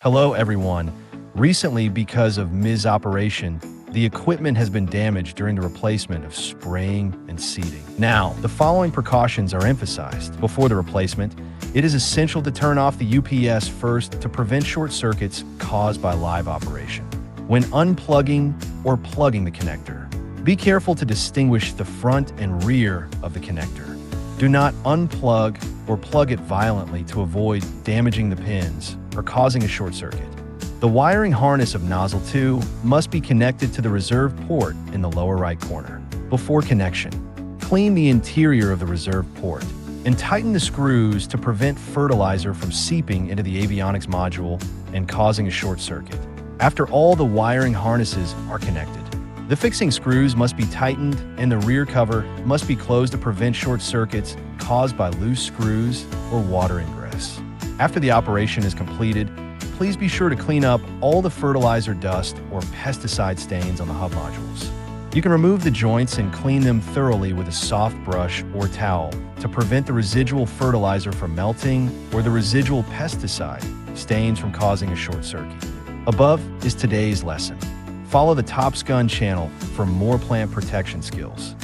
Hello everyone. Recently, because of misoperation, the equipment has been damaged during the replacement of spraying and seating. Now, the following precautions are emphasized. Before the replacement, it is essential to turn off the UPS first to prevent short circuits caused by live operation. When unplugging or plugging the connector, be careful to distinguish the front and rear of the connector. Do not unplug or plug it violently to avoid damaging the pins or causing a short circuit. The wiring harness of nozzle 2 must be connected to the reserve port in the lower right corner. Before connection, clean the interior of the reserve port and tighten the screws to prevent fertilizer from seeping into the avionics module and causing a short circuit. After all the wiring harnesses are connected, the fixing screws must be tightened and the rear cover must be closed to prevent short circuits caused by loose screws or water ingress. After the operation is completed, please be sure to clean up all the fertilizer dust or pesticide stains on the hub modules. You can remove the joints and clean them thoroughly with a soft brush or towel to prevent the residual fertilizer from melting or the residual pesticide stains from causing a short circuit. Above is today's lesson. Follow the TopXGun channel for more plant protection skills.